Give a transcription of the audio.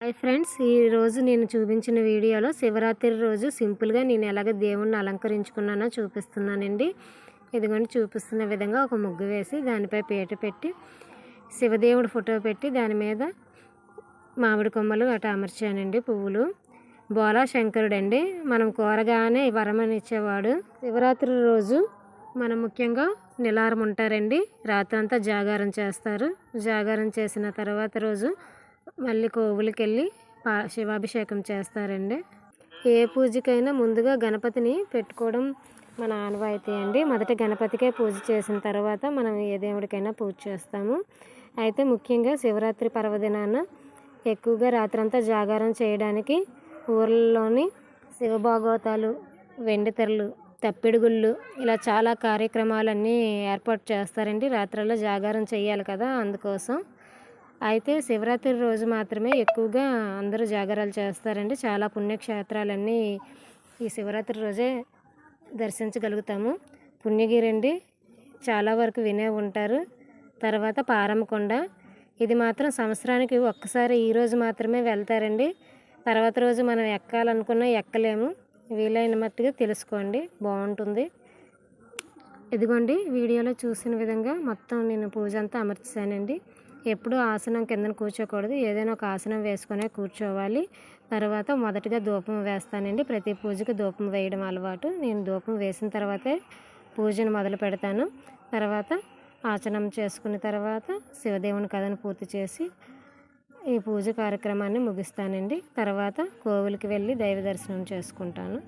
Hi friends, ఈరోజు నేను చూపించిన వీడియోలో శివరాత్రి రోజు సింపుల్గా నేను ఎలాగ దేవుణ్ణి అలంకరించుకున్నానో చూపిస్తున్నానండి. ఇదిగోండి, చూపిస్తున్న విధంగా ఒక ముగ్గు వేసి దానిపై పీట పెట్టి శివదేవుడి ఫోటో పెట్టి దాని మీద మామిడి కొమ్మలు అటు అమర్చానండి. పువ్వులు బోలా శంకరుడండి, మనం కోరగానే వరమని ఇచ్చేవాడు. శివరాత్రి రోజు మనం ముఖ్యంగా నిలారం ఉంటారండి. రాత్రంతా జాగారం చేస్తారు. జాగారం చేసిన తర్వాత రోజు మళ్ళీ కోవులకి వెళ్ళి శివాభిషేకం చేస్తారండి. ఏ పూజకైనా ముందుగా గణపతిని పెట్టుకోవడం మన ఆనవాయితీ అండి. మొదట గణపతికే పూజ చేసిన తర్వాత మనం ఏ దేవుడికైనా పూజ చేస్తాము. అయితే ముఖ్యంగా శివరాత్రి పర్వదినాన ఎక్కువగా రాత్రంతా జాగారం చేయడానికి ఊర్లలోని శివభాగవతాలు, వెండి తెరలు, తప్పిడుగుళ్ళు ఇలా చాలా కార్యక్రమాలన్నీ ఏర్పాటు చేస్తారండి. రాత్రుల్లో జాగారం చేయాలి కదా, అందుకోసం. అయితే శివరాత్రి రోజు మాత్రమే ఎక్కువగా అందరూ జాగారాలు చేస్తారండి. చాలా పుణ్యక్షేత్రాలన్నీ ఈ శివరాత్రి రోజే దర్శించగలుగుతాము. పుణ్యగిరి అండి, చాలా వరకు వినే ఉంటారు. తర్వాత పారమ్మకొండ, ఇది మాత్రం సంవత్సరానికి ఒక్కసారి ఈరోజు మాత్రమే వెళ్తారండి. తర్వాత రోజు మనం ఎక్కాలనుకున్నా ఎక్కలేము. వీలైన మట్టుగా తెలుసుకోండి, బాగుంటుంది. ఇదిగోండి, వీడియోలో చూసిన విధంగా మొత్తం నేను పూజ అంతా అమర్చానండి. ఎప్పుడూ ఆసనం కిందన కూర్చోకూడదు, ఏదైనా ఒక ఆసనం వేసుకునే కూర్చోవాలి. తర్వాత మొదటగా ధూపం వేస్తానండి. ప్రతి పూజకి ధూపం వేయడం అలవాటు. నేను ధూపం వేసిన తర్వాతే పూజను మొదలు పెడతాను. తర్వాత ఆచనం చేసుకున్న తర్వాత శివదేవుని కథను పూర్తి చేసి ఈ పూజ కార్యక్రమాన్ని ముగిస్తానండి. తర్వాత కోవిలికి వెళ్ళి దైవ దర్శనం చేసుకుంటాను.